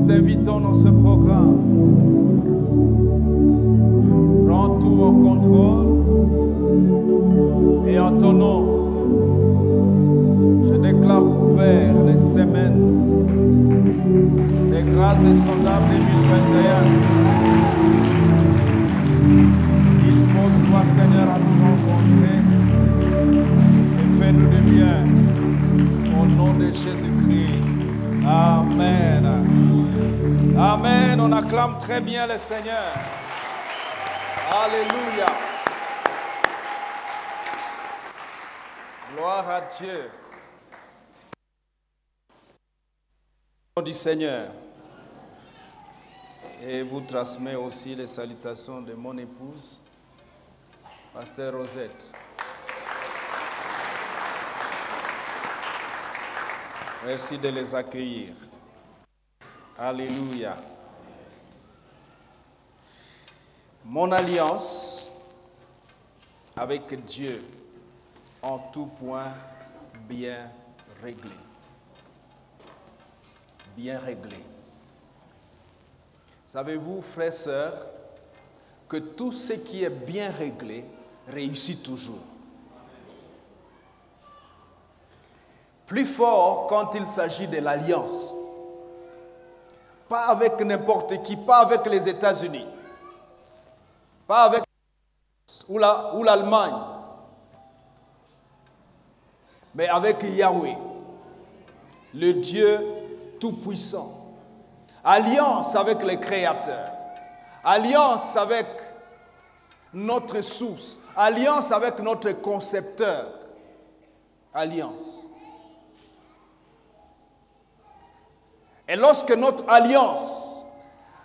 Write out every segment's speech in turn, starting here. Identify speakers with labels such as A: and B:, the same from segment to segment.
A: nous t'invitons dans ce programme. Prends tout au contrôle et en ton nom, je déclare ouvert les semaines des grâces insondables 2021. Dispose-toi, Seigneur, à nous rencontrer et fais-nous du bien. Au nom de Jésus-Christ. Amen. Amen. On acclame très bien le Seigneur. Alléluia. Gloire à Dieu. Au nom du Seigneur. Et vous transmets aussi les salutations de mon épouse, Pasteur Rosette. Merci de les accueillir. Alléluia. Mon alliance avec Dieu en tout point bien réglée. Bien réglée. Savez-vous, frères et sœurs, que tout ce qui est bien réglé réussit toujours. Plus fort quand il s'agit de l'alliance. Pas avec n'importe qui, pas avec les États-Unis, pas avec ou l'Allemagne, mais avec Yahweh, le Dieu Tout-Puissant. Alliance avec le Créateur, alliance avec notre source, alliance avec notre concepteur, alliance. Et lorsque notre alliance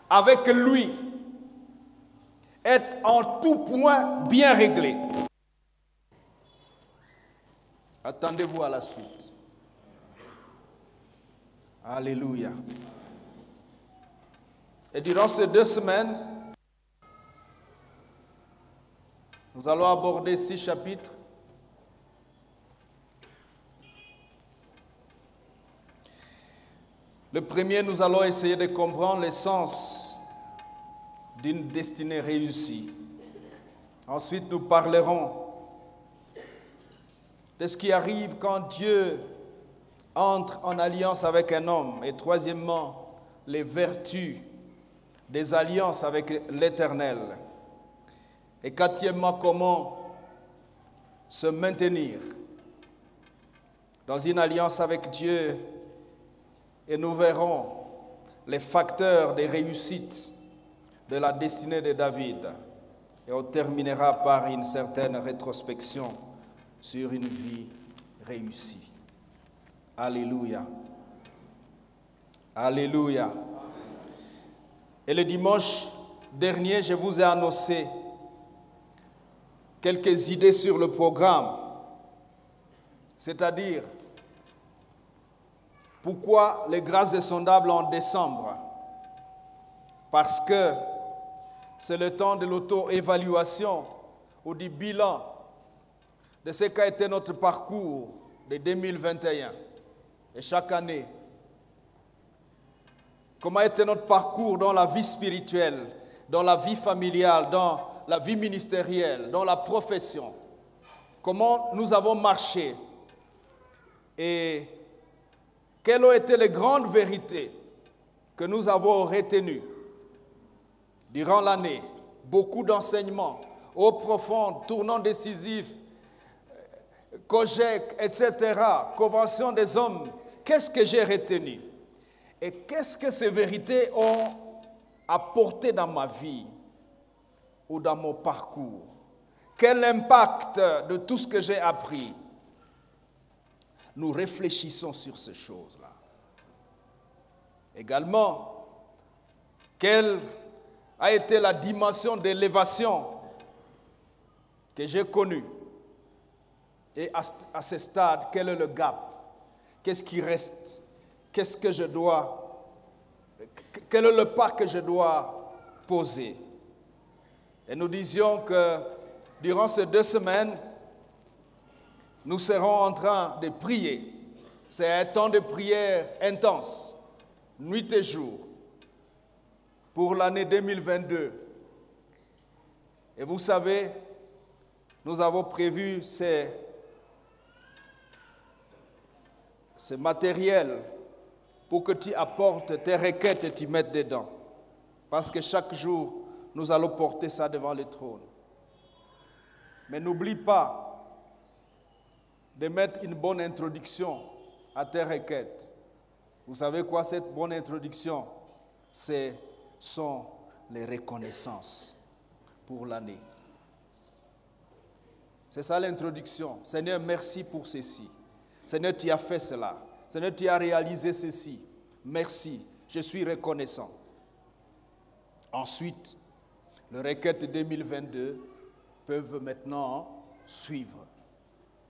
A: avec lui est en tout point bien réglée, attendez-vous à la suite. Alléluia. Et durant ces 2 semaines, nous allons aborder 6 chapitres. Le premier, nous allons essayer de comprendre le sens d'une destinée réussie. Ensuite, nous parlerons de ce qui arrive quand Dieu entre en alliance avec un homme. Et troisièmement, les vertus des alliances avec l'Éternel. Et quatrièmement, comment se maintenir dans une alliance avec Dieu. Et nous verrons les facteurs de réussite de la destinée de David. Et on terminera par une certaine rétrospection sur une vie réussie. Alléluia. Alléluia. Et le dimanche dernier, je vous ai annoncé quelques idées sur le programme. C'est-à-dire, pourquoi les grâces insondables en décembre? Parce que c'est le temps de l'auto-évaluation ou du bilan de ce qu'a été notre parcours de 2021. Et chaque année, comment a été notre parcours dans la vie spirituelle, dans la vie familiale, dans la vie ministérielle, dans la profession? Comment nous avons marché? Et quelles ont été les grandes vérités que nous avons retenues durant l'année? Beaucoup d'enseignements, eau profonde, tournant décisif, COGEC, etc., Convention des hommes. Qu'est-ce que j'ai retenu? Et qu'est-ce que ces vérités ont apporté dans ma vie ou dans mon parcours? Quel impact de tout ce que j'ai appris? Nous réfléchissons sur ces choses-là. Également, quelle a été la dimension d'élévation que j'ai connue? Et à ce stade, quel est le gap? Qu'est-ce qui reste? Qu'est-ce que je dois, quel est le pas que je dois poser? Et nous disions que durant ces 2 semaines, nous serons en train de prier. C'est un temps de prière intense, nuit et jour. pour l'année 2022. Et vous savez, nous avons prévu ces matériels pour que tu apportes tes requêtes et tu mettes dedans. Parce que chaque jour, nous allons porter ça devant le trône. Mais n'oublie pas de mettre une bonne introduction à tes requêtes. Vous savez quoi, cette bonne introduction? Ce sont les reconnaissances pour l'année. C'est ça l'introduction. Seigneur, merci pour ceci. Seigneur, tu as fait cela. Seigneur, tu as réalisé ceci. Merci, je suis reconnaissant. Ensuite, les requêtes 2022 peuvent maintenant suivre.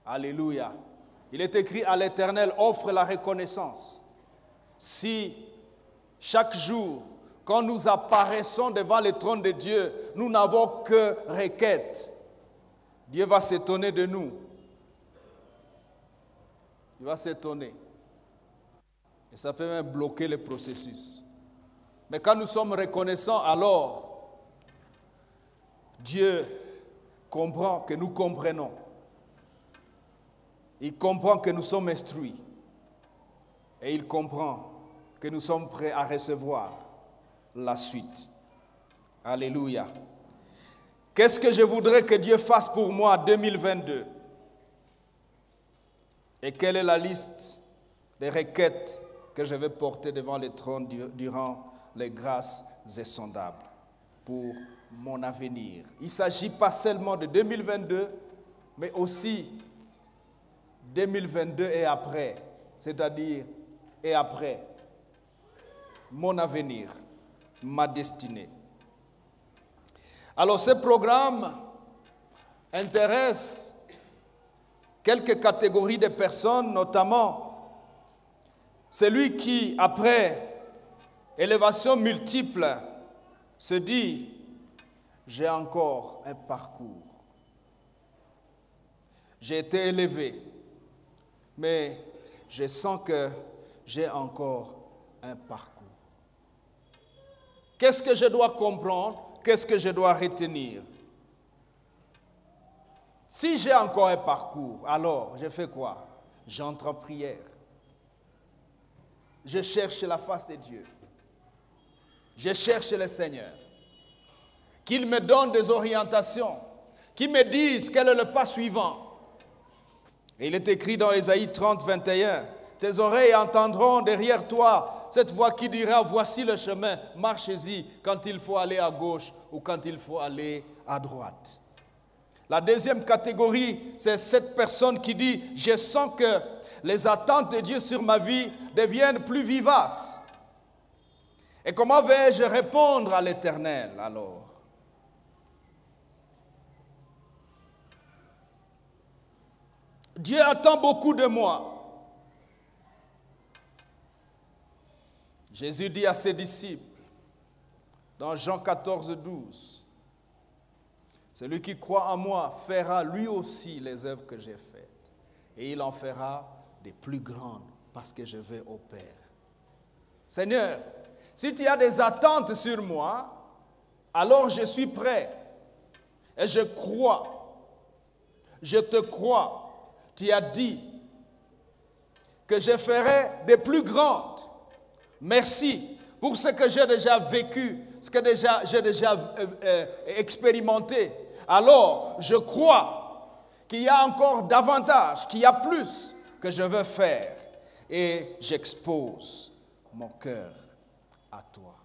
A: Alléluia. Il est écrit à l'Éternel, offre la reconnaissance. Si chaque jour, quand nous apparaissons devant le trône de Dieu, nous n'avons que requêtes, Dieu va s'étonner de nous. Il va s'étonner. Et ça peut même bloquer le processus. Mais quand nous sommes reconnaissants, alors Dieu comprend que nous comprenons. Il comprend que nous sommes instruits. Et il comprend que nous sommes prêts à recevoir la suite. Alléluia. Qu'est-ce que je voudrais que Dieu fasse pour moi en 2022? Et quelle est la liste des requêtes que je vais porter devant le trône durant les grâces insondables pour mon avenir? Il ne s'agit pas seulement de 2022, mais aussi 2022 et après, c'est-à-dire et après, mon avenir, ma destinée. Alors ce programme intéresse quelques catégories de personnes, notamment celui qui, après élévation multiple, se dit « j'ai encore un parcours. J'ai été élevé, mais je sens que j'ai encore un parcours. Qu'est-ce que je dois comprendre? Qu'est-ce que je dois retenir? Si j'ai encore un parcours, alors je fais quoi? J'entre en prière. Je cherche la face de Dieu. Je cherche le Seigneur. Qu'il me donne des orientations, qu'il me dise quel est le pas suivant. Et il est écrit dans Ésaïe 30, 21, « Tes oreilles entendront derrière toi cette voix qui dira, voici le chemin, marchez-y quand il faut aller à gauche ou quand il faut aller à droite. » La deuxième catégorie, c'est cette personne qui dit, « Je sens que les attentes de Dieu sur ma vie deviennent plus vivaces. » Et comment vais-je répondre à l'Éternel alors? Dieu attend beaucoup de moi. Jésus dit à ses disciples, dans Jean 14, 12, « Celui qui croit en moi fera lui aussi les œuvres que j'ai faites, et il en fera des plus grandes, parce que je vais au Père. » Seigneur, si tu as des attentes sur moi, alors je suis prêt, et je crois, je te crois. Tu as dit que je ferai des plus grandes. Merci pour ce que j'ai déjà vécu, ce que j'ai déjà expérimenté. Alors, je crois qu'il y a encore davantage, qu'il y a plus que je veux faire. Et j'expose mon cœur à toi.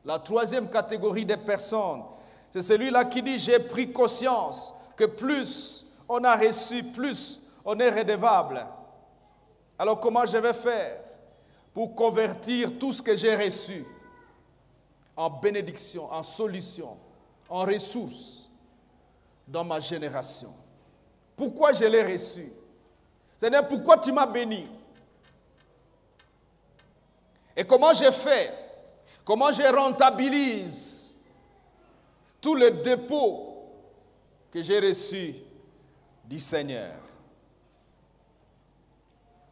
A: La troisième catégorie de personnes, c'est celui-là qui dit, j'ai pris conscience que plus on a reçu, plus on est redevable. Alors comment je vais faire pour convertir tout ce que j'ai reçu en bénédiction, en solution, en ressources dans ma génération? Pourquoi je l'ai reçu? Seigneur, pourquoi tu m'as béni? Et comment je fais? Comment je rentabilise tout le dépôt que j'ai reçu du Seigneur?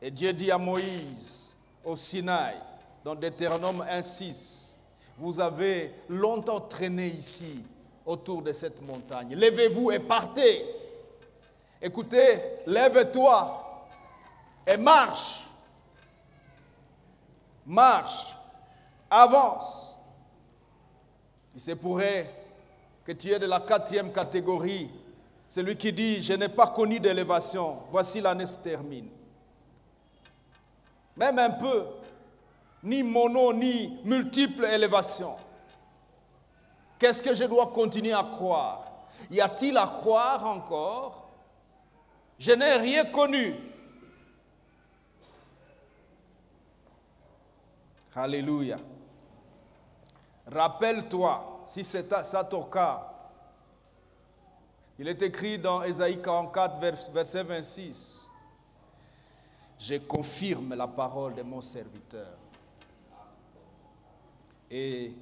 A: Et Dieu dit à Moïse, au Sinaï, dans Deutéronome 1,6, « Vous avez longtemps traîné ici, autour de cette montagne. Levez-vous et partez. Écoutez, lève-toi et marche. Marche, avance. Il se pourrait que tu es de la 4e catégorie. Celui qui dit, je n'ai pas connu d'élévation. Voici l'année se termine. Même un peu, ni mono, ni multiple élévation. Qu'est-ce que je dois continuer à croire? Y a-t-il à croire encore? Je n'ai rien connu. Alléluia. Rappelle-toi, si c'est ça ton cas, il est écrit dans Ésaïe 44, verset 26, « Je confirme la parole de mon serviteur et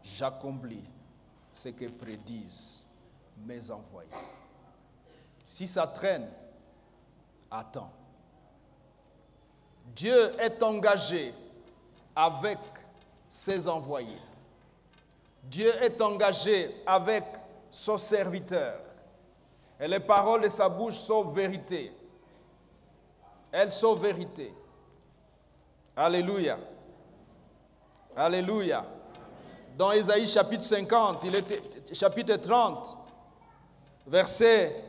A: j'accomplis ce que prédisent mes envoyés. » Si ça traîne, attends. Dieu est engagé avec ses envoyés. Dieu est engagé avec son serviteur. Et les paroles de sa bouche sont vérité. Elles sont vérité. Alléluia. Alléluia. Dans Ésaïe chapitre 50, chapitre 30, versets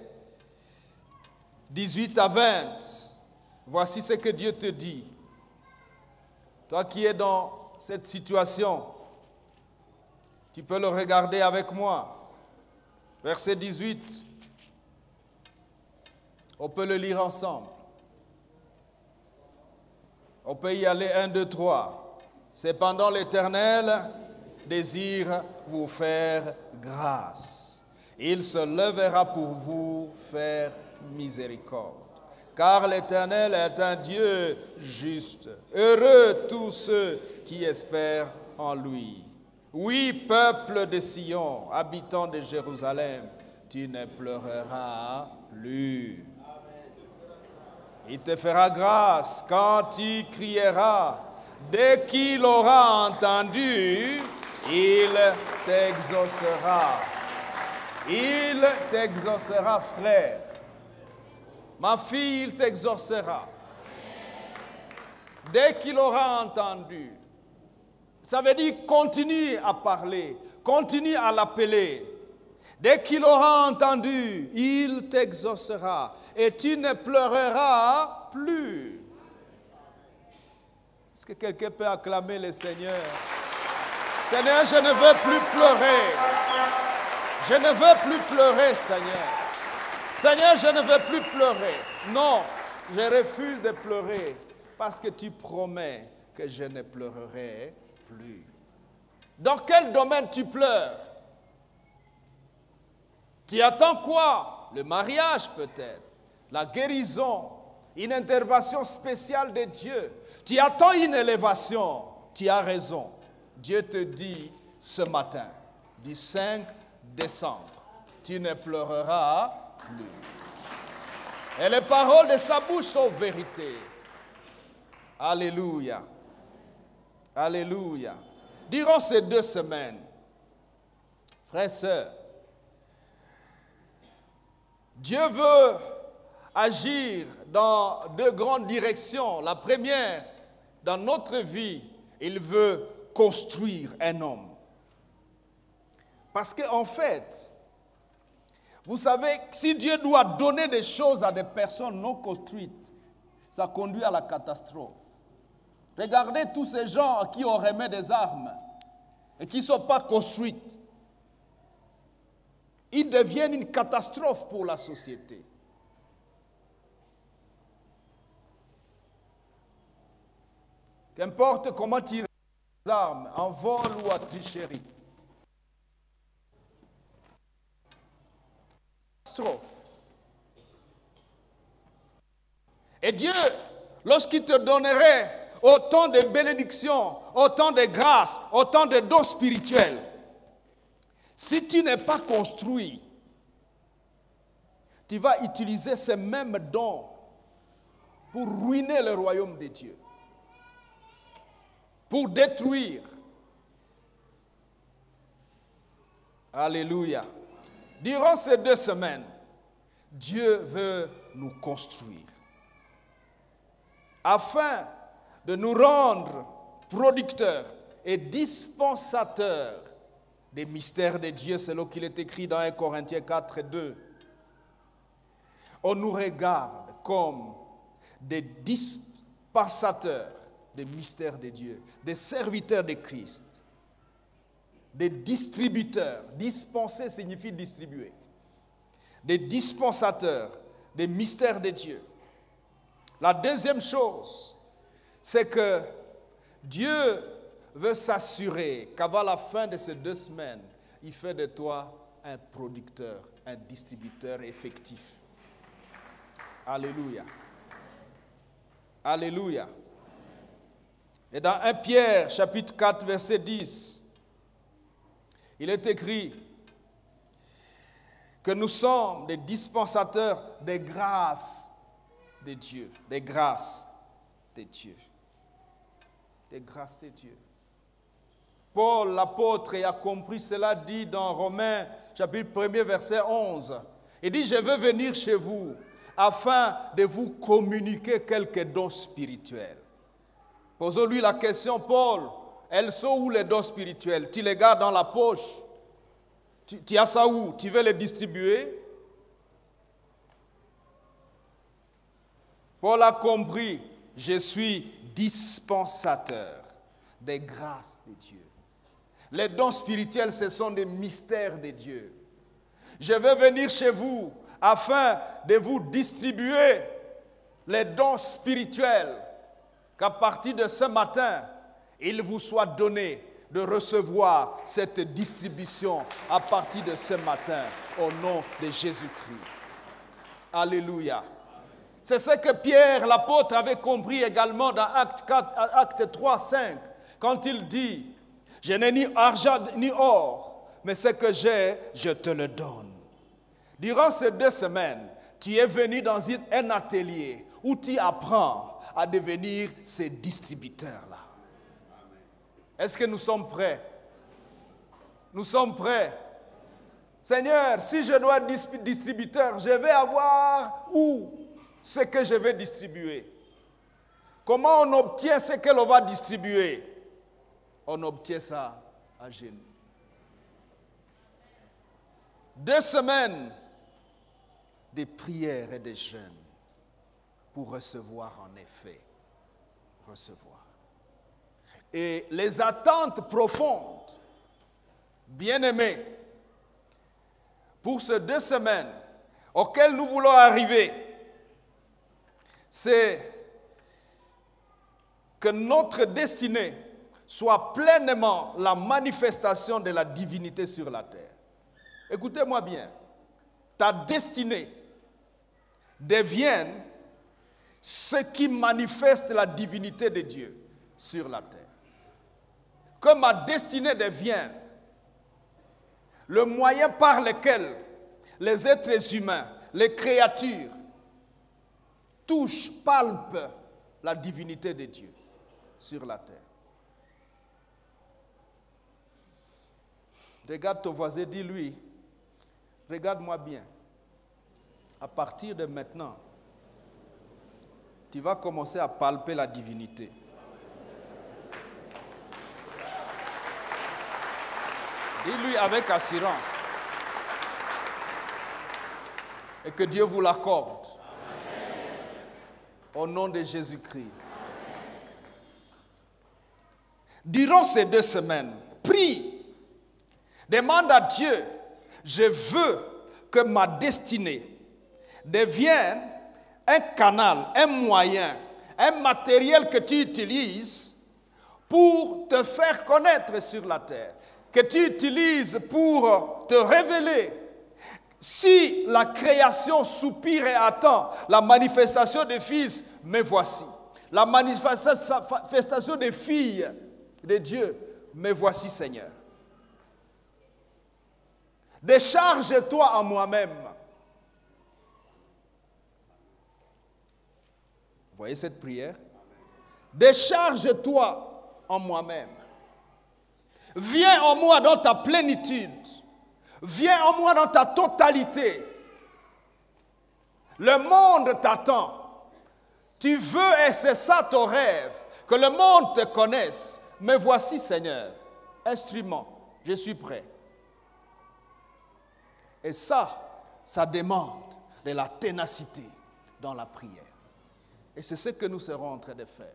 A: 18 à 20, voici ce que Dieu te dit. Toi qui es dans cette situation, tu peux le regarder avec moi. Verset 18, on peut le lire ensemble. On peut y aller 1, 2, 3. Cependant l'Éternel désire vous faire grâce. Il se lèvera pour vous faire miséricorde. Car l'Éternel est un Dieu juste. Heureux tous ceux qui espèrent en lui. Oui, peuple de Sion, habitant de Jérusalem, tu ne pleureras plus. Il te fera grâce quand tu crieras. Dès qu'il aura entendu, il t'exaucera. Il t'exaucera, frère. Ma fille, il t'exaucera. Dès qu'il aura entendu. Ça veut dire continue à parler, continue à l'appeler. Dès qu'il aura entendu, il t'exaucera et tu ne pleureras plus. Est-ce que quelqu'un peut acclamer le Seigneur? Seigneur, je ne veux plus pleurer. Je ne veux plus pleurer, Seigneur. Seigneur, je ne veux plus pleurer. Non, je refuse de pleurer parce que tu promets que je ne pleurerai plus. Dans quel domaine tu pleures? Tu attends quoi? Le mariage peut-être, la guérison, une intervention spéciale de Dieu. Tu attends une élévation. Tu as raison. Dieu te dit ce matin, du 5 décembre, tu ne pleureras plus. Et les paroles de sa bouche sont vérité. Alléluia. Alléluia. Durant ces 2 semaines, frères et sœurs, Dieu veut agir dans 2 grandes directions. La première, dans notre vie, il veut construire un homme. Parce qu'en fait, vous savez, si Dieu doit donner des choses à des personnes non construites, ça conduit à la catastrophe. Regardez tous ces gens à qui on remet des armes et qui ne sont pas construites. Ils deviennent une catastrophe pour la société. Qu'importe comment tirer les armes, en vol ou à tricherie. Catastrophe. Et Dieu, lorsqu'il te donnerait autant de bénédictions, autant de grâces, autant de dons spirituels, si tu n'es pas construit, tu vas utiliser ces mêmes dons pour ruiner le royaume de Dieu, pour détruire Alléluia. Durant ces 2 semaines, Dieu veut nous construire afin de nous rendre producteurs et dispensateurs des mystères de Dieu, selon qu'il est écrit dans 1 Corinthiens 4, 2. On nous regarde comme des dispensateurs des mystères de Dieu, des serviteurs de Christ, des distributeurs. Dispenser signifie distribuer. Des dispensateurs des mystères de Dieu. La deuxième chose, c'est que Dieu veut s'assurer qu'avant la fin de ces 2 semaines, il fait de toi un producteur, un distributeur effectif. Alléluia. Alléluia. Et dans 1 Pierre, chapitre 4, verset 10, il est écrit que nous sommes des dispensateurs des grâces de Dieu. Des grâces de Dieu. Des grâces de Dieu. Paul, l'apôtre, a compris cela, dit dans Romains, chapitre 1er, verset 11. Il dit, je veux venir chez vous afin de vous communiquer quelques dons spirituels. Posons-lui la question, Paul, elles sont où les dons spirituels? Tu les gardes dans la poche? Tu as ça où? Tu veux les distribuer? Paul a compris, je suis dispensateur des grâces de Dieu. Les dons spirituels, ce sont des mystères de Dieu. Je vais venir chez vous afin de vous distribuer les dons spirituels, qu'à partir de ce matin, il vous soit donné de recevoir cette distribution à partir de ce matin, au nom de Jésus-Christ. Alléluia. C'est ce que Pierre, l'apôtre, avait compris également dans Acte 3, 5, quand il dit, je n'ai ni argent ni or, mais ce que j'ai, je te le donne. Durant ces 2 semaines, tu es venu dans un atelier où tu apprends à devenir ces distributeurs-là. Est-ce que nous sommes prêts? Nous sommes prêts. Seigneur, si je dois être distributeur, je vais avoir où ce que je vais distribuer? Comment on obtient ce que l'on va distribuer? On obtient ça à genoux. 2 semaines de prières et de jeûnes pour recevoir en effet. Recevoir. Et les attentes profondes, bien-aimés, pour ces 2 semaines auxquelles nous voulons arriver, c'est que notre destinée soit pleinement la manifestation de la divinité sur la terre. Écoutez-moi bien, ta destinée devienne ce qui manifeste la divinité de Dieu sur la terre. Que ma destinée devienne le moyen par lequel les êtres humains, les créatures, touchent, palpent la divinité de Dieu sur la terre. Regarde ton voisin, dis-lui, regarde-moi bien. À partir de maintenant, tu vas commencer à palper la divinité. Dis-lui avec assurance. Et que Dieu vous l'accorde. Au nom de Jésus-Christ. Durant ces 2 semaines, prie. Demande à Dieu, je veux que ma destinée devienne un canal, un moyen, un matériel que tu utilises pour te faire connaître sur la terre, que tu utilises pour te révéler. Si la création soupire et attend la manifestation des fils, me voici. La manifestation des filles de Dieu, me voici, Seigneur. Décharge-toi en moi-même. Vous voyez cette prière? Décharge-toi en moi-même. Viens en moi dans ta plénitude Viens en moi dans ta totalité. Le monde t'attend. Tu veux, et c'est ça ton rêve, que le monde te connaisse. Mais voici, Seigneur, instrument, je suis prêt. Et ça demande de la ténacité dans la prière. Et c'est ce que nous serons en train de faire.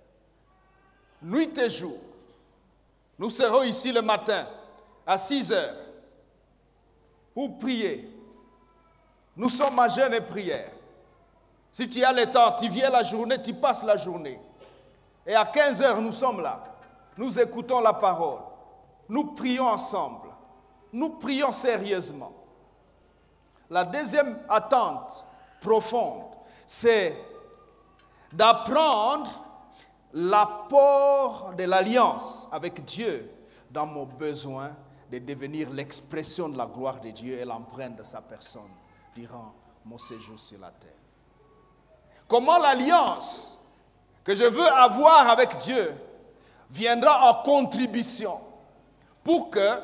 A: Nuit et jour, nous serons ici le matin à 6 heures pour prier. Nous sommes à jeûne et prière. Si tu as le temps, tu viens la journée, tu passes la journée. Et à 15 heures, nous sommes là. Nous écoutons la parole. Nous prions ensemble. Nous prions sérieusement. La deuxième attente profonde, c'est d'apprendre l'apport de l'alliance avec Dieu dans mon besoin de devenir l'expression de la gloire de Dieu et l'empreinte de sa personne durant mon séjour sur la terre. Comment l'alliance que je veux avoir avec Dieu viendra en contribution pour que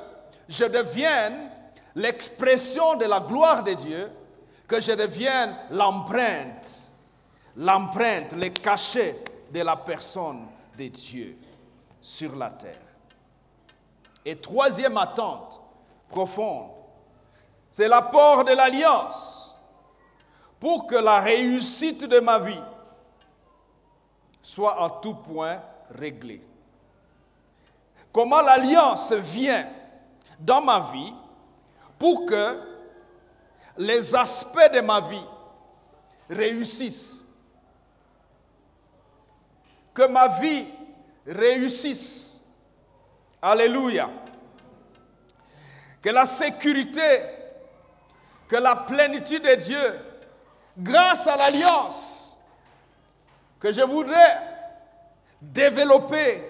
A: je devienne l'expression de la gloire de Dieu, que je devienne l'empreinte, le cachet de la personne de Dieu sur la terre. Et troisième attente profonde, c'est l'apport de l'alliance pour que la réussite de ma vie soit en tout point réglée. Comment l'alliance vient dans ma vie pour que les aspects de ma vie réussissent. Que ma vie réussisse. Alléluia. Que la sécurité, que la plénitude de Dieu, grâce à l'alliance que je voudrais développer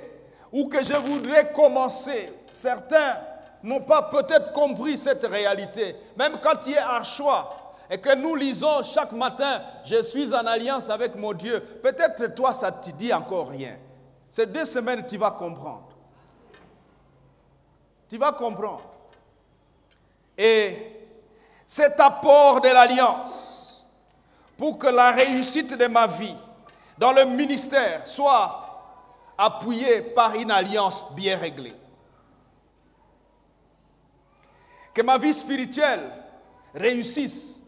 A: ou que je voudrais commencer. Certains n'ont pas peut-être compris cette réalité. Même quand tu es archois et que nous lisons chaque matin, je suis en alliance avec mon Dieu, peut-être toi, ça ne te dit encore rien. Ces 2 semaines, tu vas comprendre. Tu vas comprendre. Et cet apport de l'alliance, pour que la réussite de ma vie dans le ministère soit appuyée par une alliance bien réglée. Que ma vie spirituelle réussisse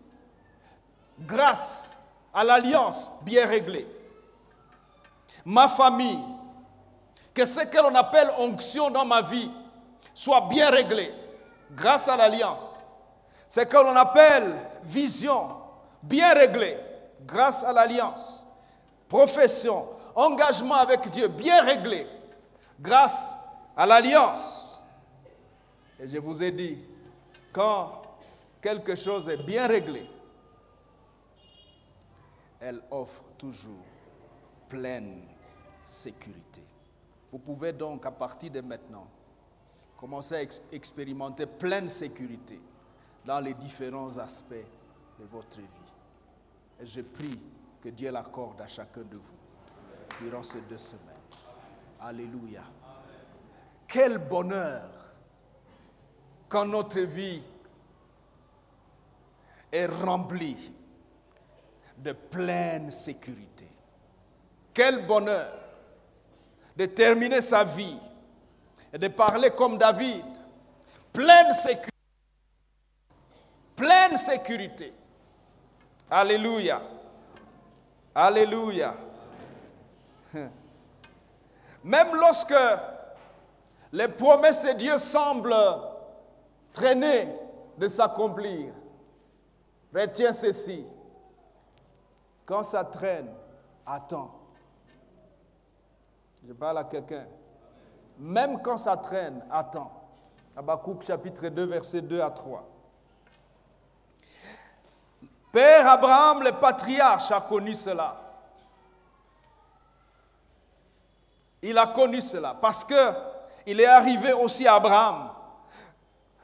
A: grâce à l'alliance bien réglée. Ma famille, que ce que l'on appelle onction dans ma vie soit bien réglé grâce à l'alliance. Ce que l'on appelle vision bien réglé grâce à l'alliance. Profession, engagement avec Dieu bien réglé grâce à l'alliance. Et je vous ai dit, quand quelque chose est bien réglé, elle offre toujours pleine sécurité. Vous pouvez donc, à partir de maintenant, commencer à expérimenter pleine sécurité dans les différents aspects de votre vie. Et je prie que Dieu l'accorde à chacun de vous durant ces 2 semaines. Alléluia. Quel bonheur quand notre vie est remplie de pleine sécurité. Quel bonheur de terminer sa vie et de parler comme David. Pleine sécurité. Pleine sécurité. Alléluia. Alléluia. Même lorsque les promesses de Dieu semblent traîner de s'accomplir, retiens ceci. Quand ça traîne, attends. Je parle à quelqu'un. Même quand ça traîne, attends. Habakkuk chapitre 2, versets 2 à 3. Père Abraham, le patriarche, a connu cela. Il a connu cela parce qu'il est arrivé aussi à Abraham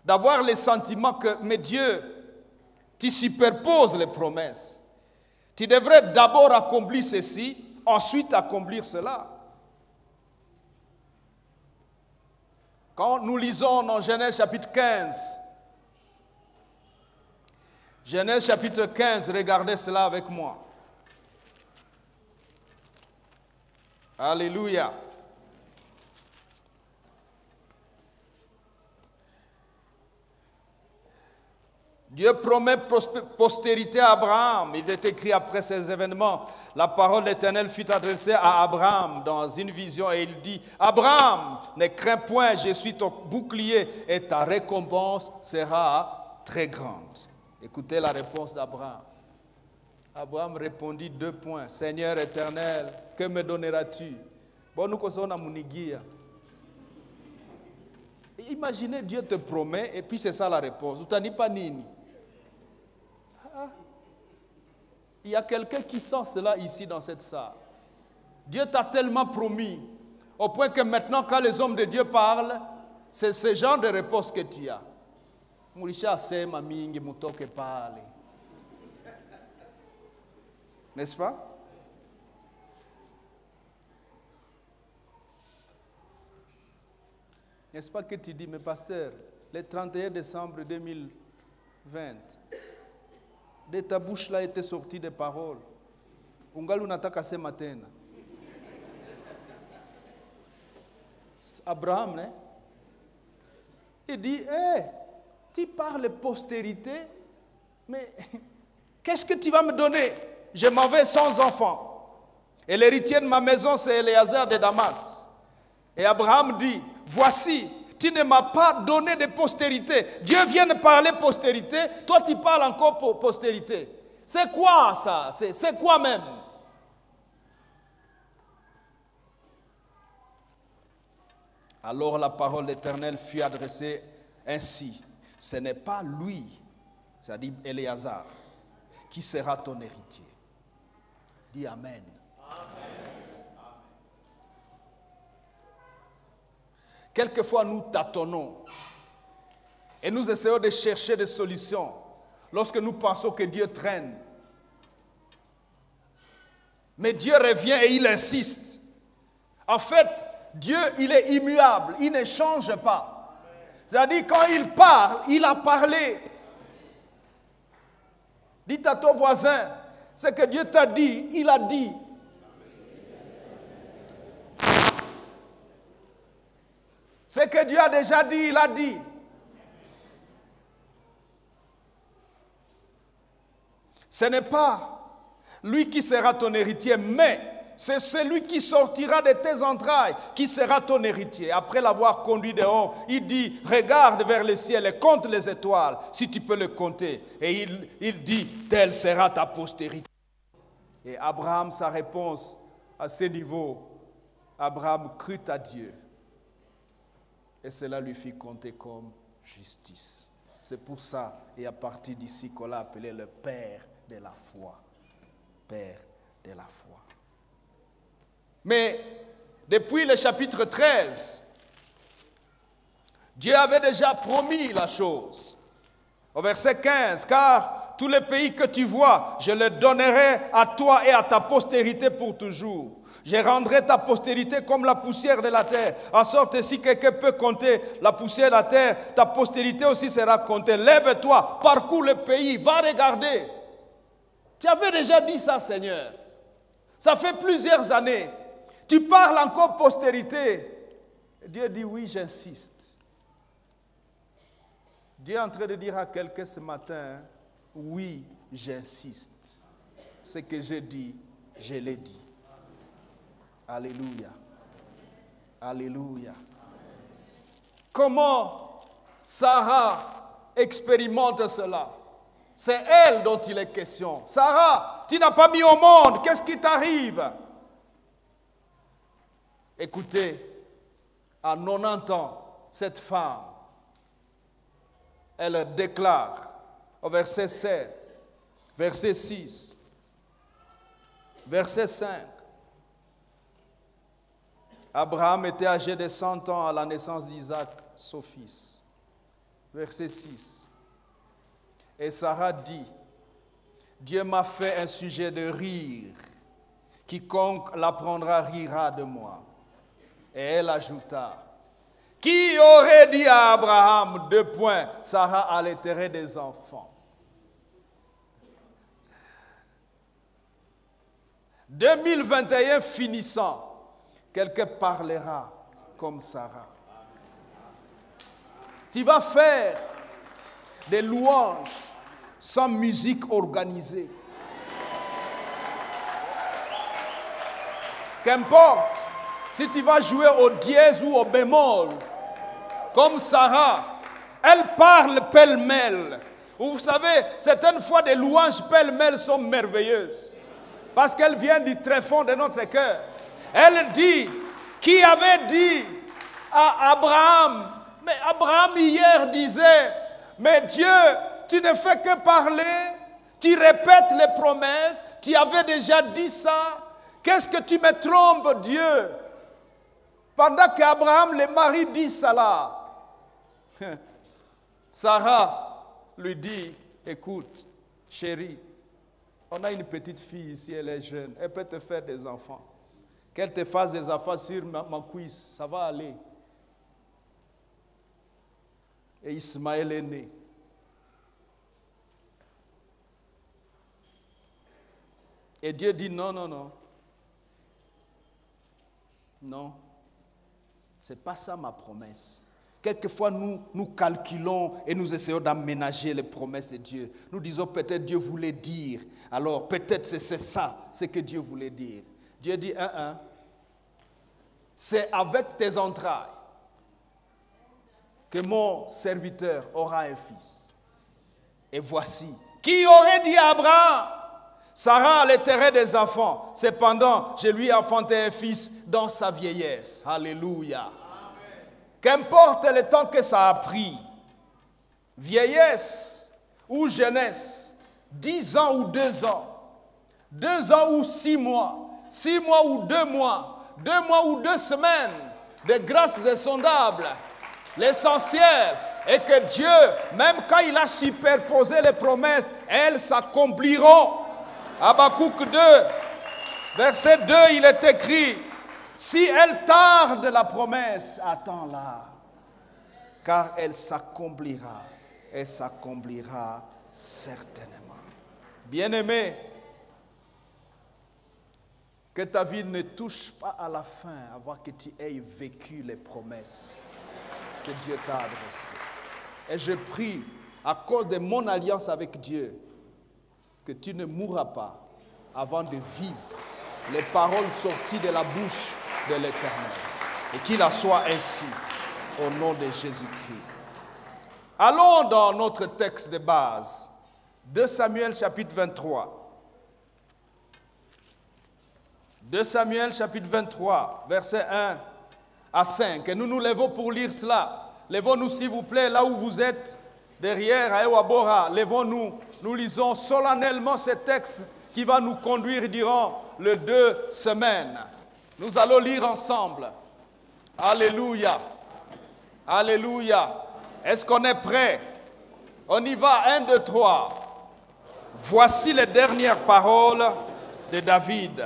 A: d'avoir le sentiment que, mais Dieu, tu superposes les promesses. Tu devrais d'abord accomplir ceci, ensuite accomplir cela. Quand nous lisons dans Genèse chapitre 15, Genèse chapitre 15, regardez cela avec moi. Alléluia. Dieu promet postérité à Abraham. Il est écrit après ces événements. La parole de l'Éternel fut adressée à Abraham dans une vision et il dit, Abraham, ne crains point, je suis ton bouclier et ta récompense sera très grande. Écoutez la réponse d'Abraham. Abraham répondit 2 points. Seigneur éternel, que me donneras-tu? Bon, nous connaissons la Munigia. Imaginez, Dieu te promet et puis c'est ça la réponse. Vous t'en dites pas nini. Il y a quelqu'un qui sent cela ici dans cette salle. Dieu t'a tellement promis, au point que maintenant, quand les hommes de Dieu parlent, c'est ce genre de réponse que tu as. N'est-ce pas? N'est-ce pas que tu dis, mais pasteur, le 31 décembre 2020, de ta bouche là étaient sorties des paroles. Ungalu nataka sema tena. Abraham, hein? Il dit, hey, tu parles postérité, mais qu'est-ce que tu vas me donner? Je m'en vais sans enfant. Et l'héritier de ma maison, c'est Éléazar de Damas. Et Abraham dit, voici, tu ne m'as pas donné de postérité. Dieu vient de parler postérité, toi tu parles encore postérité. C'est quoi ça? C'est quoi même? Alors la parole d'Éternel fut adressée ainsi. Ce n'est pas lui, c'est-à-dire Éléazar, qui sera ton héritier. Dis Amen. Quelquefois, nous tâtonnons et nous essayons de chercher des solutions lorsque nous pensons que Dieu traîne. Mais Dieu revient et il insiste. En fait, Dieu, il est immuable, il ne change pas. C'est-à-dire, quand il parle, il a parlé. Dites à ton voisin, ce que Dieu t'a dit, il a dit. Ce que Dieu a déjà dit, il a dit. Ce n'est pas lui qui sera ton héritier, mais c'est celui qui sortira de tes entrailles qui sera ton héritier. Après l'avoir conduit dehors, il dit, regarde vers le ciel et compte les étoiles, si tu peux les compter. Et il dit, telle sera ta postérité. Et Abraham, sa réponse à ce niveau, Abraham crut à Dieu. Et cela lui fit compter comme justice. C'est pour ça, et à partir d'ici, qu'on l'a appelé le Père de la foi. Père de la foi. Mais depuis le chapitre 13, Dieu avait déjà promis la chose. Au verset 15, car tous les pays que tu vois, je les donnerai à toi et à ta postérité pour toujours. Je rendrai ta postérité comme la poussière de la terre, en sorte que si quelqu'un peut compter la poussière de la terre, ta postérité aussi sera comptée. Lève-toi, parcours le pays, va regarder. Tu avais déjà dit ça, Seigneur. Ça fait plusieurs années. Tu parles encore postérité. Dieu dit oui, j'insiste. Dieu est en train de dire à quelqu'un ce matin, oui, j'insiste. Ce que j'ai dit, je l'ai dit. Alléluia. Alléluia. Comment Sarah expérimente cela? C'est elle dont il est question. Sarah, tu n'as pas mis au monde, qu'est-ce qui t'arrive? Écoutez, à 90 ans, cette femme, elle déclare au verset 7, verset 6, verset 5, Abraham était âgé de 100 ans à la naissance d'Isaac, son fils. Verset 6. Et Sarah dit, Dieu m'a fait un sujet de rire. Quiconque l'apprendra rira de moi. Et elle ajouta, qui aurait dit à Abraham, 2 points, Sarah allaiterait des enfants. 2021 finissant, quelqu'un parlera comme Sarah. Tu vas faire des louanges sans musique organisée. Qu'importe si tu vas jouer au dièse ou au bémol, comme Sarah, elle parle pêle-mêle. Vous savez, certaines fois des louanges pêle-mêle sont merveilleuses. Parce qu'elles viennent du tréfonds de notre cœur. Elle dit, qui avait dit à Abraham, mais Abraham hier disait, mais Dieu, tu ne fais que parler, tu répètes les promesses, tu avais déjà dit ça, qu'est-ce que tu me trompes, Dieu? Pendant qu'Abraham, le mari, dit ça là, Sarah lui dit, écoute, chérie, on a une petite fille ici, elle est jeune, elle peut te faire des enfants. Qu'elle te fasse des enfants sur ma cuisse, ça va aller. Et Ismaël est né. Et Dieu dit non, non, non. Non, ce n'est pas ça ma promesse. Quelquefois, nous calculons et nous essayons d'aménager les promesses de Dieu. Nous disons peut-être Dieu voulait dire. Alors peut-être c'est ça, ce que Dieu voulait dire. Dieu dit, c'est avec tes entrailles que mon serviteur aura un fils. Et voici, qui aurait dit à Abraham, Sarah allaitait des enfants. Cependant, je lui ai enfanté un fils dans sa vieillesse. Alléluia. Qu'importe le temps que ça a pris, vieillesse ou jeunesse, 10 ans ou 2 ans, 2 ans ou 6 mois, 6 mois ou 2 mois, 2 mois ou 2 semaines, de grâces insondables. L'essentiel est que Dieu, même quand il a superposé les promesses, elles s'accompliront. Habakkuk 2, verset 2, il est écrit, si elle tarde la promesse, attends-la, car elle s'accomplira certainement. Bien-aimé, que ta vie ne touche pas à la fin avant que tu aies vécu les promesses que Dieu t'a adressées. Et je prie, à cause de mon alliance avec Dieu, que tu ne mourras pas avant de vivre les paroles sorties de la bouche de l'Éternel. Et qu'il en soit ainsi, au nom de Jésus-Christ. Allons dans notre texte de base, 2 Samuel chapitre 23. 2 Samuel chapitre 23, versets 1 à 5. Et nous nous levons pour lire cela. Levons-nous s'il vous plaît, là où vous êtes, derrière à Ewabora. Levons-nous, nous lisons solennellement ce texte qui va nous conduire durant les 2 semaines. Nous allons lire ensemble. Alléluia. Alléluia. Est-ce qu'on est prêt? On y va, 1, 2, 3. Voici les dernières paroles de David.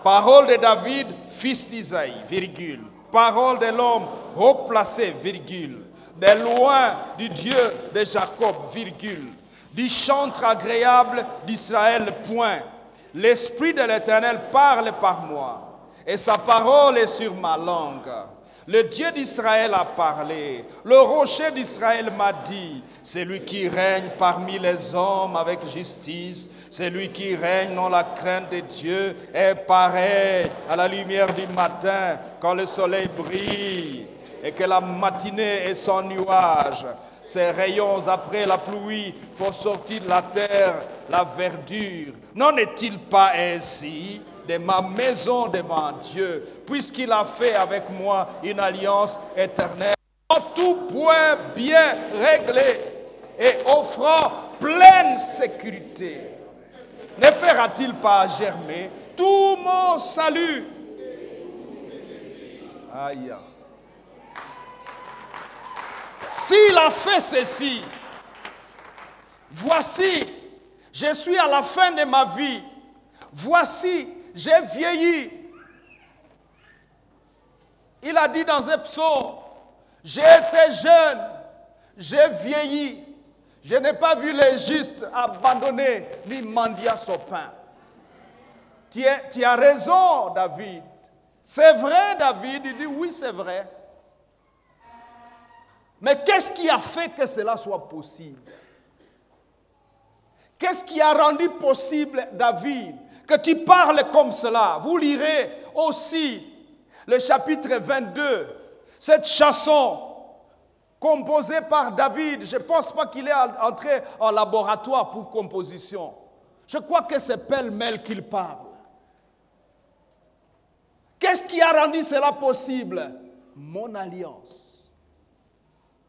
A: Paroles de David, fils d'Isaïe, virgule. Paroles de l'homme haut placé, virgule. De loin du Dieu de Jacob, virgule. Du chantre agréable d'Israël, point. L'Esprit de l'Éternel parle par moi, et sa parole est sur ma langue. Le Dieu d'Israël a parlé, le rocher d'Israël m'a dit, c'est lui qui règne parmi les hommes avec justice, c'est lui qui règne dans la crainte de Dieu, est pareil à la lumière du matin quand le soleil brille et que la matinée est sans nuage. Ses rayons après la pluie font sortir de la terre la verdure. N'en est-il pas ainsi de ma maison devant Dieu, puisqu'il a fait avec moi une alliance éternelle, en tout point bien réglé et offrant pleine sécurité? Ne fera-t-il pas germer tout mon salut? Aïe. S'il a fait ceci, voici, je suis à la fin de ma vie, voici, j'ai vieilli. Il a dit dans un psaume, j'ai été jeune, j'ai vieilli. Je n'ai pas vu les justes abandonnés ni mendier son pain. tu as raison, David. C'est vrai, David. Il dit, oui, c'est vrai. Mais qu'est-ce qui a fait que cela soit possible? Qu'est-ce qui a rendu possible, David, que tu parles comme cela? Vous lirez aussi le chapitre 22, cette chanson composée par David. Je ne pense pas qu'il est entré en laboratoire pour composition. Je crois que c'est pêle-mêle qu'il parle. Qu'est-ce qui a rendu cela possible? Mon alliance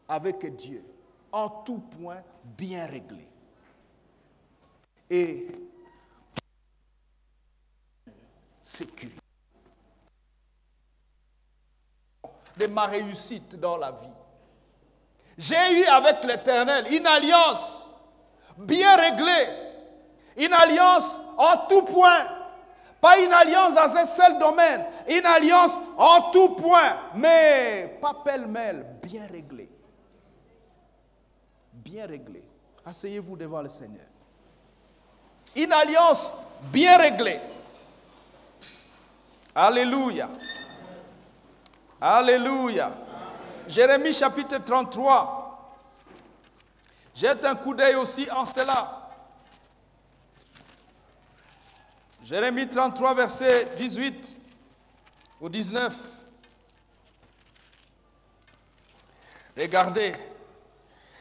A: avec Dieu, en tout point bien réglée. Et sécurité de ma réussite dans la vie. J'ai eu avec l'Éternel une alliance bien réglée, une alliance en tout point, pas une alliance dans un seul domaine, une alliance en tout point, mais pas pêle-mêle, bien réglée. Bien réglée. Asseyez-vous devant le Seigneur. Une alliance bien réglée. Alléluia. Alléluia. Jérémie chapitre 33. Jette un coup d'œil aussi en cela. Jérémie 33, verset 18 au 19. Regardez.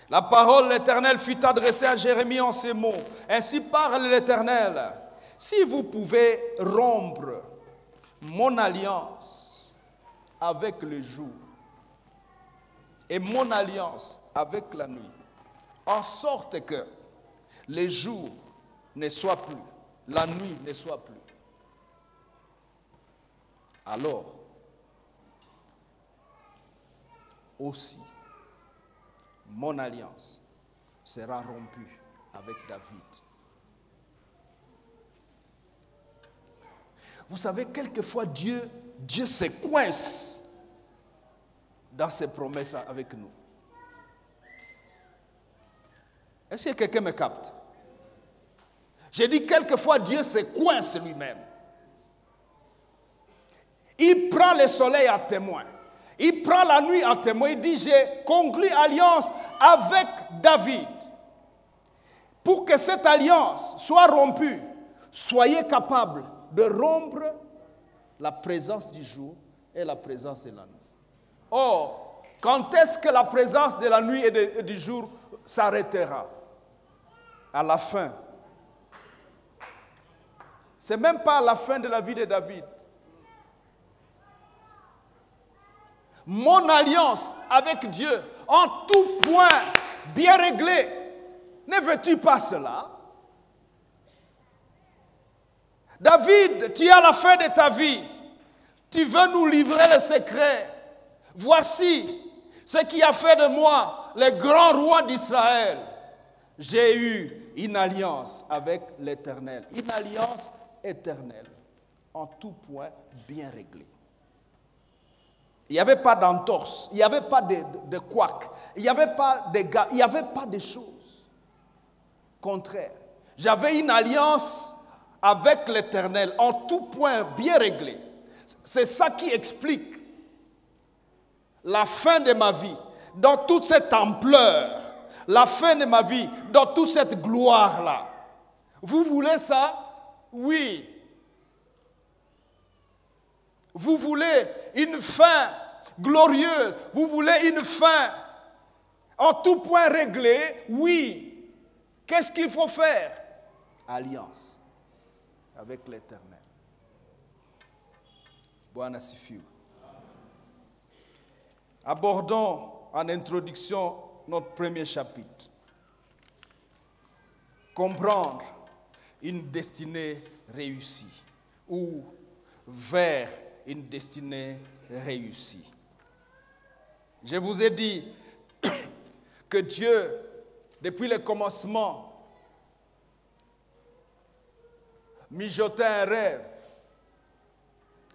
A: La parole de l'Éternel fut adressée à Jérémie en ces mots. Ainsi parle l'Éternel. Si vous pouvez rompre mon alliance avec le jour et mon alliance avec la nuit, en sorte que le jour ne soit plus, la nuit ne soit plus, alors aussi mon alliance sera rompue avec David. Vous savez, quelquefois Dieu se coince dans ses promesses avec nous. Est-ce que quelqu'un me capte? J'ai dit quelquefois Dieu se coince lui-même. Il prend le soleil à témoin. Il prend la nuit à témoin. Il dit, j'ai conclu alliance avec David. Pour que cette alliance soit rompue, soyez capables de rompre la présence du jour et la présence de la nuit. Or, quand est-ce que la présence de la nuit et du jour s'arrêtera? À la fin. Ce n'est même pas à la fin de la vie de David. Mon alliance avec Dieu, en tout point, bien réglée. Ne veux-tu pas cela? David, tu es à la fin de ta vie. Tu veux nous livrer le secret. Voici ce qui a fait de moi le grand roi d'Israël. J'ai eu une alliance avec l'Éternel. Une alliance éternelle. En tout point, bien réglée. Il n'y avait pas d'entorse, il n'y avait pas de couac, il n'y avait pas de gars, il n'y avait pas de choses. Contraire, j'avais une alliance avec l'Éternel, en tout point bien réglée. C'est ça qui explique la fin de ma vie, dans toute cette ampleur, la fin de ma vie, dans toute cette gloire-là. Vous voulez ça? Oui. Vous voulez une fin glorieuse, vous voulez une fin en tout point réglée? Oui. Qu'est-ce qu'il faut faire? Alliance avec l'Éternel. Bwana sifiwe. Abordons en introduction notre premier chapitre. Comprendre une destinée réussie ou vers une destinée réussie. Je vous ai dit que Dieu, depuis le commencement, mijotait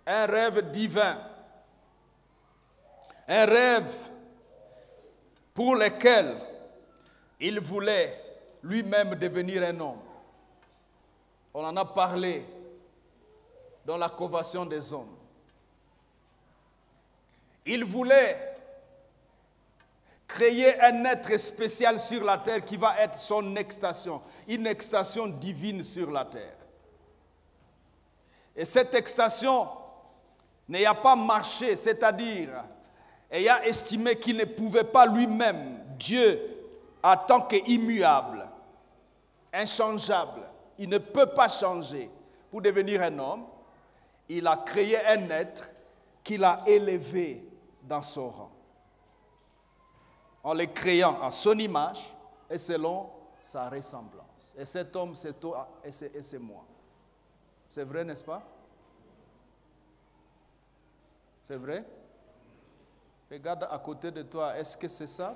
A: un rêve divin, un rêve pour lequel il voulait lui-même devenir un homme. On en a parlé dans la conversion des hommes. Il voulait créer un être spécial sur la terre qui va être son extension, une extension divine sur la terre. Et cette extension n'ayant pas marché, c'est-à-dire ayant estimé qu'il ne pouvait pas lui-même, Dieu, en tant qu'immuable, inchangeable, il ne peut pas changer pour devenir un homme, il a créé un être qu'il a élevé dans son rang, en le créant à son image et selon sa ressemblance. Et cet homme, c'est toi et c'est moi. C'est vrai, n'est-ce pas? C'est vrai? Regarde à côté de toi, est-ce que c'est ça?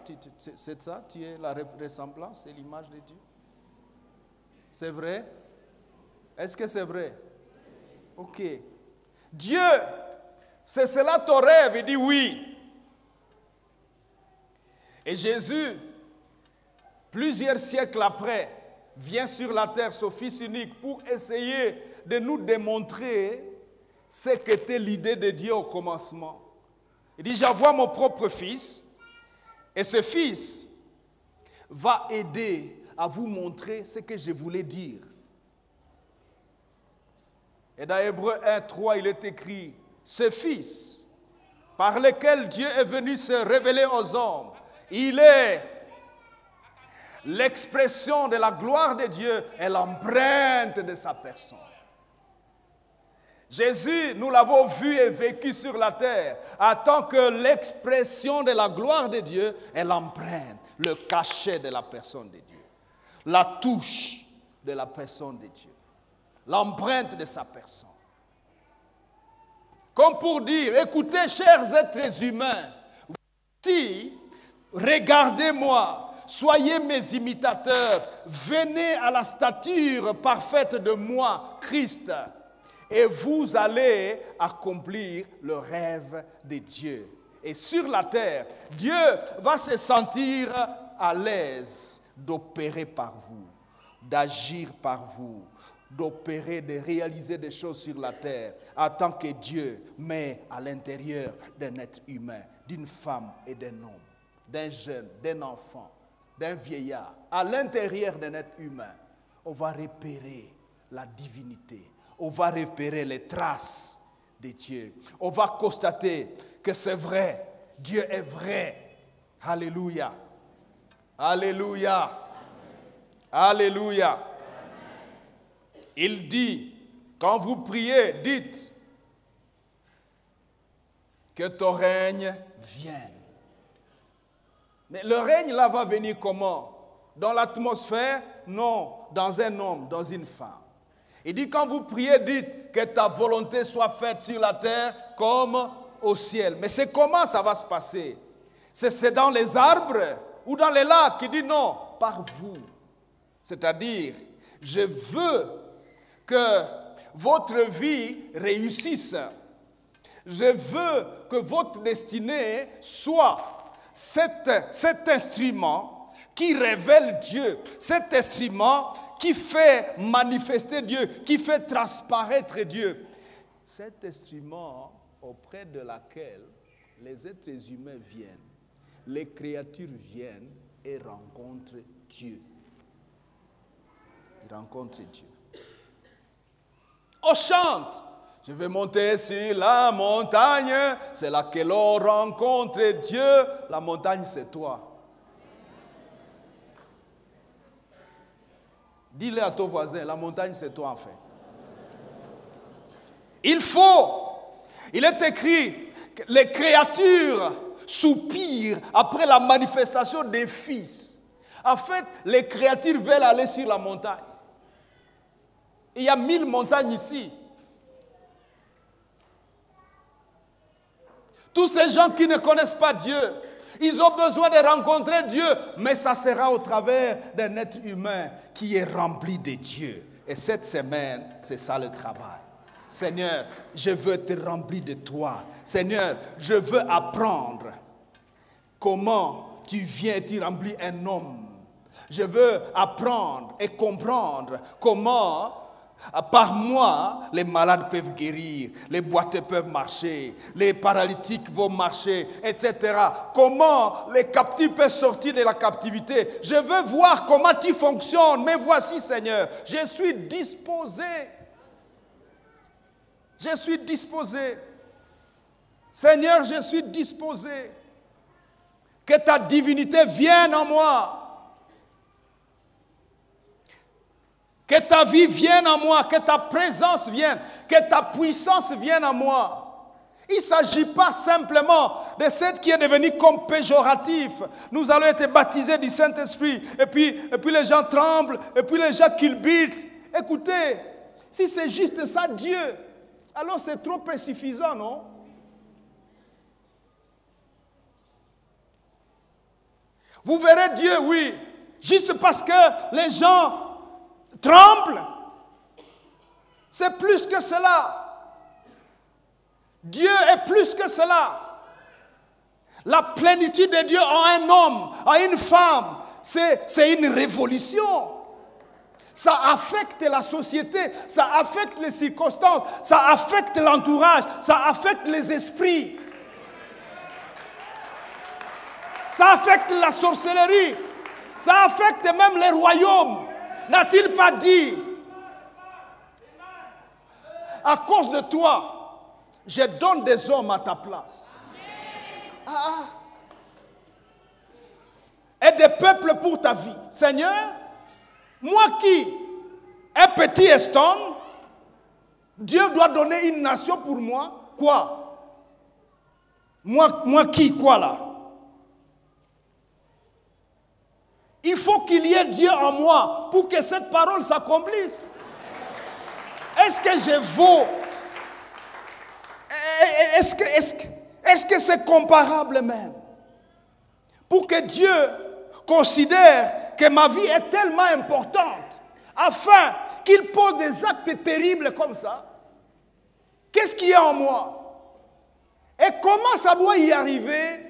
A: C'est ça? Tu es la ressemblance et l'image de Dieu? C'est vrai? Est-ce que c'est vrai? Ok. Dieu, c'est cela ton rêve? Il dit oui. Et Jésus, plusieurs siècles après, vient sur la terre, son Fils unique, pour essayer de nous démontrer ce qu'était l'idée de Dieu au commencement. Il dit, j'envoie mon propre Fils, et ce Fils va aider à vous montrer ce que je voulais dire. Et dans Hébreux 1, 3, il est écrit, ce Fils, par lequel Dieu est venu se révéler aux hommes, il est l'expression de la gloire de Dieu et l'empreinte de sa personne. Jésus, nous l'avons vu et vécu sur la terre en tant que l'expression de la gloire de Dieu et l'empreinte, le cachet de la personne de Dieu, la touche de la personne de Dieu, l'empreinte de sa personne. Comme pour dire, écoutez, chers êtres humains, voici, regardez-moi, soyez mes imitateurs, venez à la stature parfaite de moi, Christ, et vous allez accomplir le rêve de Dieu. Et sur la terre, Dieu va se sentir à l'aise d'opérer par vous, d'agir par vous, d'opérer, de réaliser des choses sur la terre en tant que Dieu, mais à l'intérieur d'un être humain, d'une femme et d'un homme, d'un jeune, d'un enfant, d'un vieillard. À l'intérieur d'un être humain, on va repérer la divinité. On va repérer les traces de Dieu. On va constater que c'est vrai. Dieu est vrai. Alléluia. Alléluia. Alléluia. Il dit, quand vous priez, dites que ton règne vienne. Mais le règne là va venir comment? Dans l'atmosphère? Non, dans un homme, dans une femme. Il dit, quand vous priez, dites que ta volonté soit faite sur la terre comme au ciel. Mais c'est comment ça va se passer? C'est dans les arbres ou dans les lacs? Il dit non, par vous. C'est-à-dire, je veux que votre vie réussisse. Je veux que votre destinée soit cet instrument qui révèle Dieu, cet instrument qui fait manifester Dieu, qui fait transparaître Dieu. Cet instrument auprès de laquelle les êtres humains viennent, les créatures viennent et rencontrent Dieu. Ils rencontrent Dieu. On chante. Je vais monter sur la montagne, c'est là que l'on rencontre Dieu. La montagne, c'est toi. Dis-le à ton voisin, la montagne, c'est toi en fait. Il est écrit que les créatures soupirent après la manifestation des fils. En fait, les créatures veulent aller sur la montagne. Il y a 1000 montagnes ici. Tous ces gens qui ne connaissent pas Dieu, ils ont besoin de rencontrer Dieu, mais ça sera au travers d'un être humain qui est rempli de Dieu. Et cette semaine, c'est ça le travail. Seigneur, je veux te remplir de toi. Seigneur, je veux apprendre comment tu viens et tu remplis un homme. Je veux apprendre et comprendre comment Par moi, les malades peuvent guérir, les boiteux peuvent marcher, les paralytiques vont marcher, etc. Comment les captifs peuvent sortir de la captivité? Je veux voir comment tu fonctionnes. Mais voici, Seigneur, je suis disposé. Je suis disposé. Seigneur, je suis disposé. Que ta divinité vienne en moi. Que ta vie vienne en moi, que ta présence vienne, que ta puissance vienne en moi. Il ne s'agit pas simplement de ce qui est devenu comme péjoratif. Nous allons être baptisés du Saint-Esprit, et puis les gens tremblent, et puis les gens culbutent. Écoutez, si c'est juste ça, Dieu, alors c'est trop insuffisant, non? Vous verrez Dieu, oui, juste parce que les gens tremble, c'est plus que cela. Dieu est plus que cela. La plénitude de Dieu en un homme, en une femme, c'est une révolution. Ça affecte la société, ça affecte les circonstances, ça affecte l'entourage, ça affecte les esprits. Ça affecte la sorcellerie, ça affecte même les royaumes. N'a-t-il pas dit, à cause de toi, je donne des hommes à ta place. Et des peuples pour ta vie. Seigneur, moi qui est petit Eston, Dieu doit donner une nation pour moi. Quoi? Moi qui? Quoi là? Il faut qu'il y ait Dieu en moi pour que cette parole s'accomplisse. Est-ce que je vaux? Est-ce que c'est comparable même? Pour que Dieu considère que ma vie est tellement importante, afin qu'il pose des actes terribles comme ça. Qu'est-ce qu'il y a en moi? Et comment ça doit y arriver?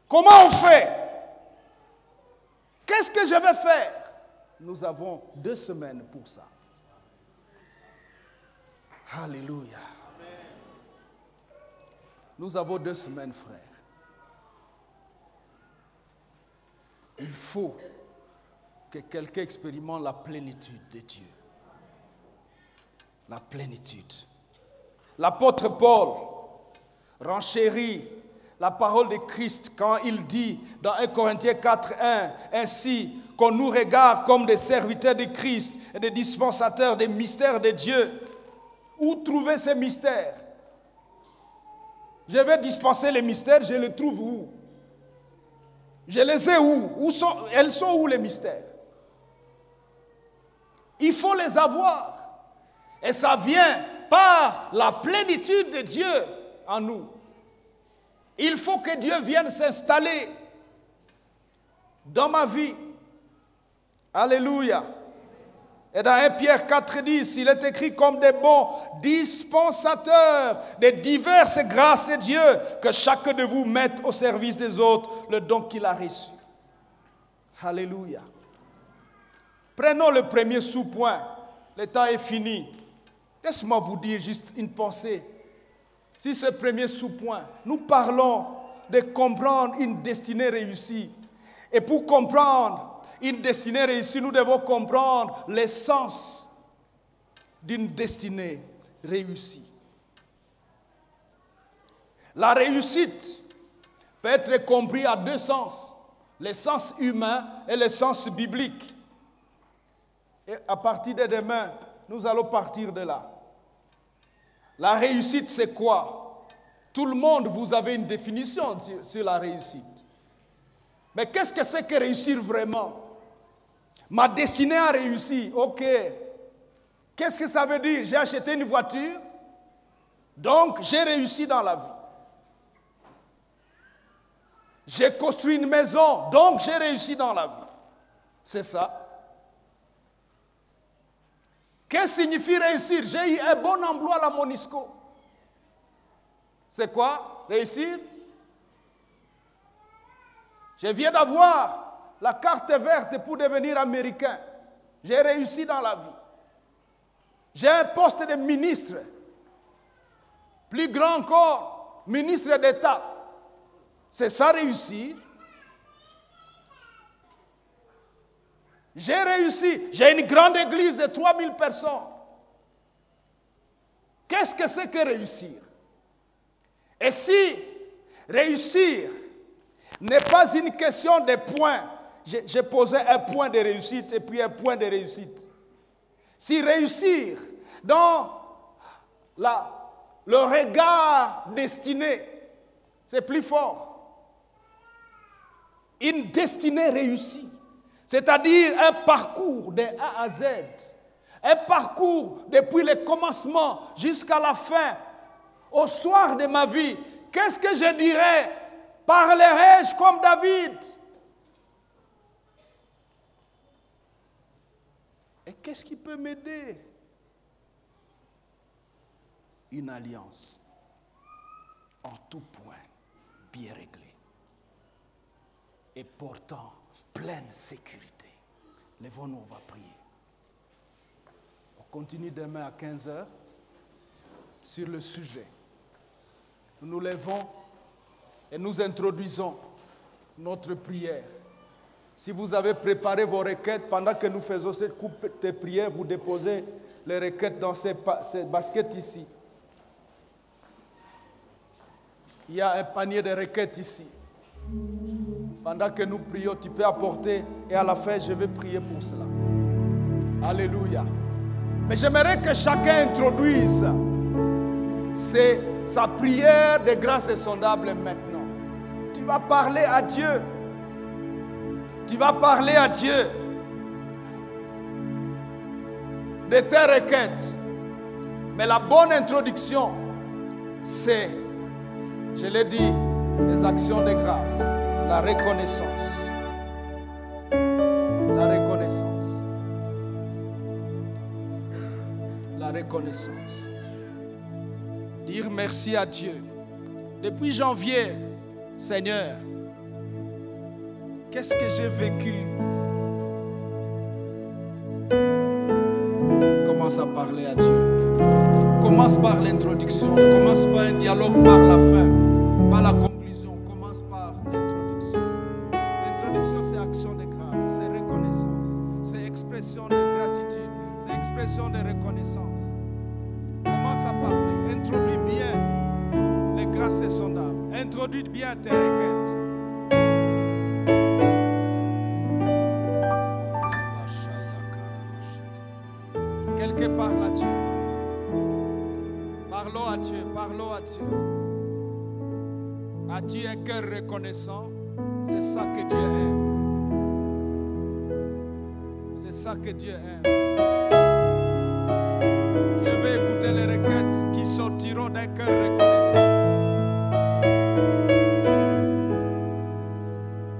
A: Comment on fait? Qu'est-ce que je vais faire? Nous avons 2 semaines pour ça. Alléluia. Nous avons 2 semaines, frères. Il faut que quelqu'un expérimente la plénitude de Dieu. La plénitude. L'apôtre Paul renchérit la parole de Christ quand il dit dans 1 Corinthiens 4:1, ainsi qu'on nous regarde comme des serviteurs de Christ et des dispensateurs des mystères de Dieu. Où trouver ces mystères? Je vais dispenser les mystères, je les trouve où? Je les ai où? Elles sont où les mystères? Il faut les avoir. Et ça vient par la plénitude de Dieu en nous. Il faut que Dieu vienne s'installer dans ma vie. Alléluia. Et dans 1 Pierre 4,10, il est écrit comme des bons dispensateurs des diverses grâces de Dieu, que chacun de vous mette au service des autres le don qu'il a reçu. Alléluia. Prenons le premier sous-point. Le temps est fini. Laisse-moi vous dire juste une pensée. Si ce premier sous-point, nous parlons de comprendre une destinée réussie. Et pour comprendre une destinée réussie, nous devons comprendre l'essence d'une destinée réussie. La réussite peut être comprise à 2 sens, le sens humain et le sens biblique. Et à partir de demain, nous allons partir de là. La réussite, c'est quoi? Tout le monde, vous avez une définition sur la réussite. Mais qu'est-ce que c'est que réussir vraiment? Ma destinée a réussi, ok. Qu'est-ce que ça veut dire? J'ai acheté une voiture, donc j'ai réussi dans la vie. J'ai construit une maison, donc j'ai réussi dans la vie. C'est ça. Qu'est-ce que signifie réussir? J'ai eu un bon emploi à la Monisco. C'est quoi? Réussir? Je viens d'avoir la carte verte pour devenir américain. J'ai réussi dans la vie. J'ai un poste de ministre. Plus grand encore, ministre d'État. C'est ça réussir. J'ai réussi. J'ai une grande église de 3000 personnes. Qu'est-ce que c'est que réussir? Et si réussir n'est pas une question de points, j'ai posé un point de réussite et puis un point de réussite. Si réussir dans le regard destiné, c'est plus fort. Une destinée réussie, c'est-à-dire un parcours de A à Z, un parcours depuis le commencement jusqu'à la fin, au soir de ma vie. Qu'est-ce que je dirais? Parlerai-je comme David? Et qu'est-ce qui peut m'aider? Une alliance en tout point bien réglée et portant pleine sécurité. Lèvons-nous, on va prier. On continue demain à 15h sur le sujet. Nous nous levons et nous introduisons notre prière. Si vous avez préparé vos requêtes, pendant que nous faisons cette coupe de prière, vous déposez les requêtes dans ces baskets ici. Il y a un panier de requêtes ici. Pendant que nous prions, tu peux apporter et à la fin, je vais prier pour cela. Alléluia. Mais j'aimerais que chacun introduise sa prière de grâce insondable maintenant. Tu vas parler à Dieu. Tu vas parler à Dieu de tes requêtes. Mais la bonne introduction, c'est, je l'ai dit, les actions de grâce, la reconnaissance. La reconnaissance. La reconnaissance. Dire merci à Dieu. Depuis janvier, Seigneur, qu'est-ce que j'ai vécu? Commence à parler à Dieu. Commence par l'introduction. Commence par un dialogue par la fin, par la conclusion. Commence par l'introduction. L'introduction, c'est action de grâce, c'est reconnaissance, c'est expression de gratitude, c'est expression de reconnaissance. Commence à parler. Introduis bien les grâces insondables. Introduis bien tes requêtes. Quelqu'un parle à Dieu. Parlons à Dieu, parlons à Dieu. As-tu un cœur reconnaissant? C'est ça que Dieu aime. C'est ça que Dieu aime. Je vais écouter les requêtes qui sortiront d'un cœur reconnaissant.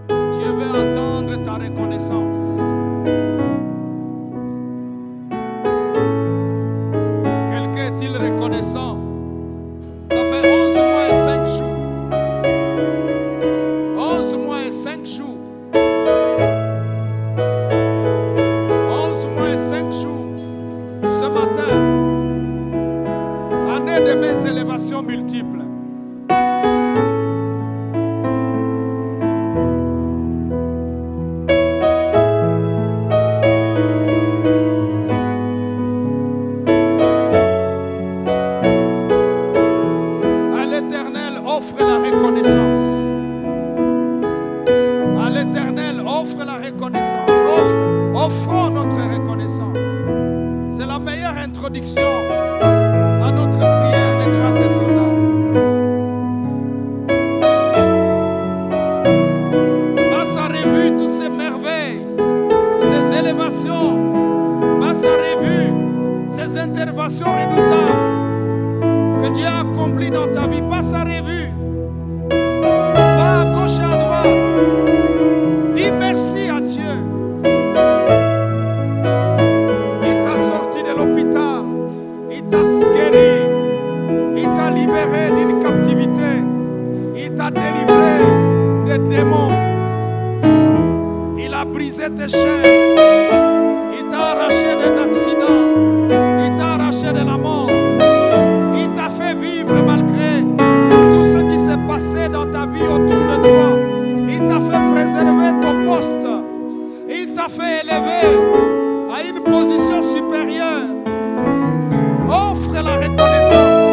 A: Dieu veut entendre ta reconnaissance. Quelqu'un est-il reconnaissant? Ça fait 11 mois et 5 jours. 11 mois et 5 jours. 11 mois et 5 jours. Ce matin, année de mes élévations multiples. Offrons notre reconnaissance. C'est la meilleure introduction à notre prière de grâce insondable. Passe à revue toutes ces merveilles, ces élévations. Passe à revue ces interventions redoutables que Dieu a accomplies dans ta vie. Passe à revue. Va à gauche et à droite. Dis merci à Dieu. Il t'a sorti de l'hôpital, il t'a guéri, il t'a libéré d'une captivité, il t'a délivré des démons, il a brisé tes chaînes, il t'a arraché d'un accident, il t'a arraché t'a fait élever à une position supérieure. Offre la reconnaissance.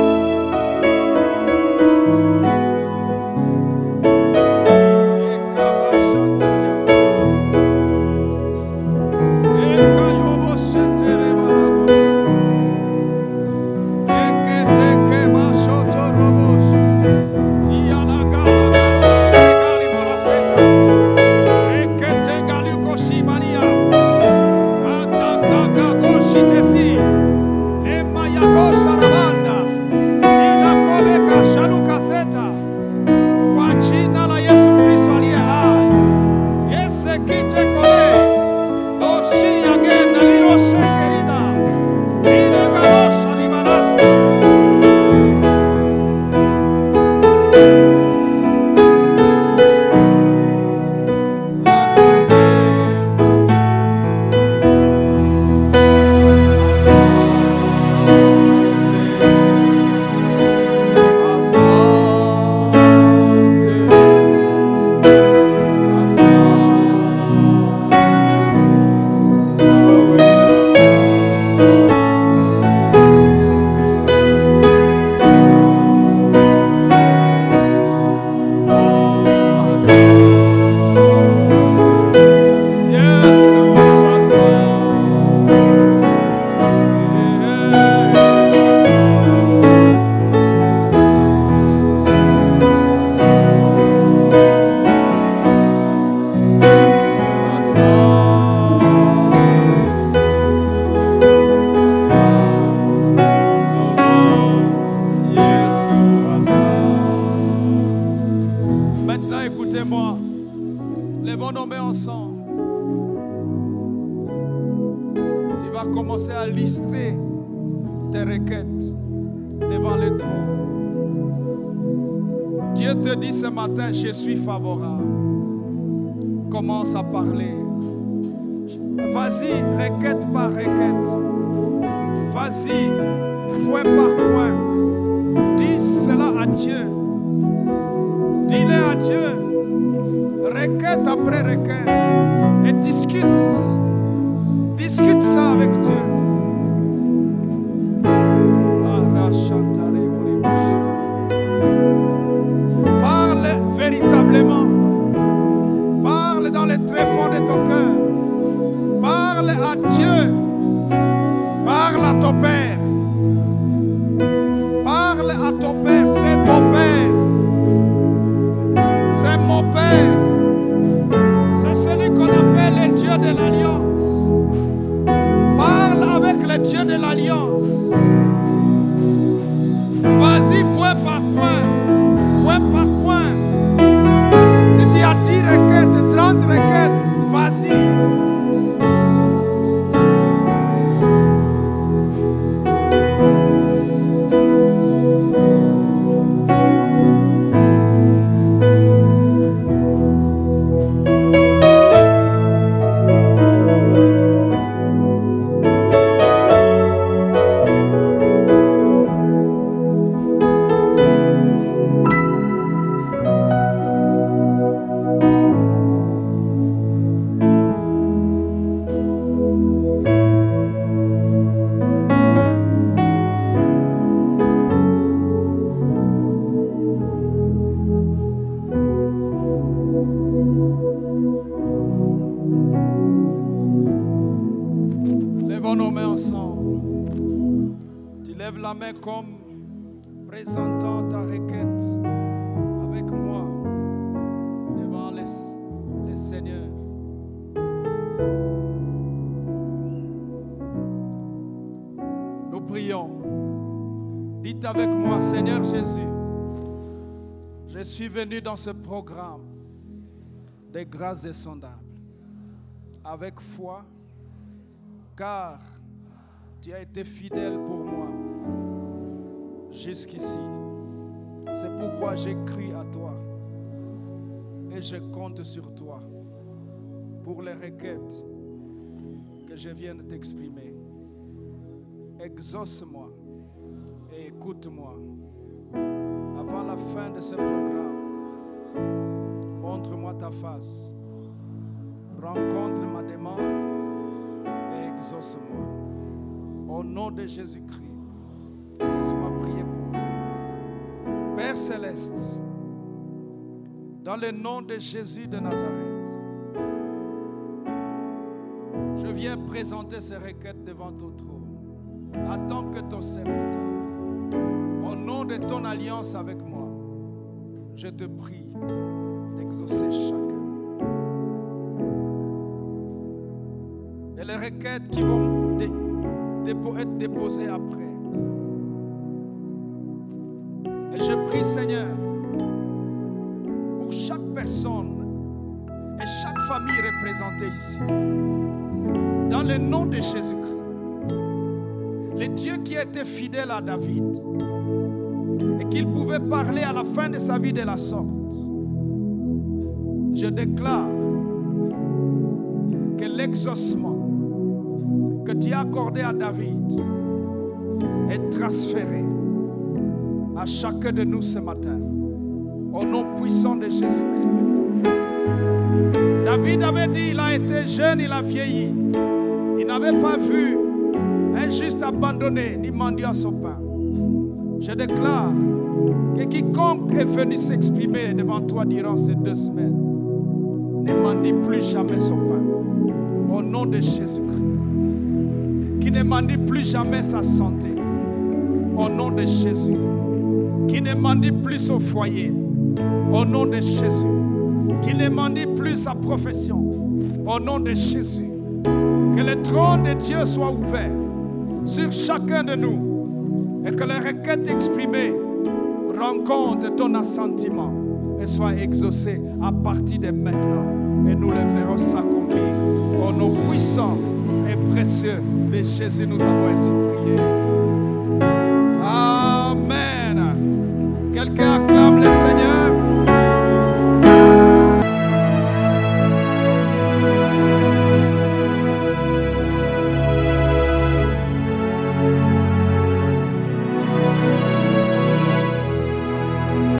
A: Je suis favorable. Commence à parler. Vas-y, requête par requête. Vas-y, point par point. Dis cela à Dieu. Dis-le à Dieu. Requête après requête. Et discute. Discute ça avec Dieu. Véritablement, parle dans les tréfonds de ton cœur. Parle à Dieu. Parle à ton Père. Parle à ton Père. C'est ton Père. C'est mon Père. C'est celui qu'on appelle le Dieu de l'Alliance. Parle avec le Dieu de l'Alliance. Vas-y, point par point. Point par point. Si tu as 10 requêtes, 30 requêtes, vas-y. Comme présentant ta requête avec moi devant les seigneurs. Nous prions. Dites avec moi, Seigneur Jésus, je suis venu dans ce programme des grâces insondables avec foi, car tu as été fidèle pour moi jusqu'ici. C'est pourquoi j'ai cru à toi et je compte sur toi pour les requêtes que je viens de t'exprimer. Exauce-moi et écoute-moi. Avant la fin de ce programme, montre-moi ta face. rencontre ma demande et exauce-moi. Au nom de Jésus-Christ, laisse-moi prier pour vous. Père Céleste, dans le nom de Jésus de Nazareth, je viens présenter ces requêtes devant ton trône, en tant que ton serviteur. Au nom de ton alliance avec moi, je te prie d'exaucer chacun. Et les requêtes qui vont être déposées après. Et je prie, Seigneur, pour chaque personne et chaque famille représentée ici, dans le nom de Jésus-Christ, le Dieu qui était fidèle à David et qu'il pouvait parler à la fin de sa vie de la sorte, je déclare que l'exaucement que tu as accordé à David est transféré à chacun de nous ce matin, au nom puissant de Jésus-Christ. David avait dit, il a été jeune, il a vieilli. Il n'avait pas vu un juste abandonné, ni mendiant son pain. Je déclare que quiconque est venu s'exprimer devant toi durant ces 2 semaines ne mendie plus jamais son pain. Au nom de Jésus-Christ. Qui ne mendie plus jamais sa santé. Au nom de Jésus. Qui ne mendie plus son foyer. Au nom de Jésus. Qui ne mendie plus sa profession. Au nom de Jésus. Que le trône de Dieu soit ouvert sur chacun de nous. Et que les requêtes exprimées rencontrent ton assentiment et soient exaucées à partir de maintenant. Et nous les verrons s'accomplir. Au nom puissant et précieux de Jésus, nous avons ainsi prié.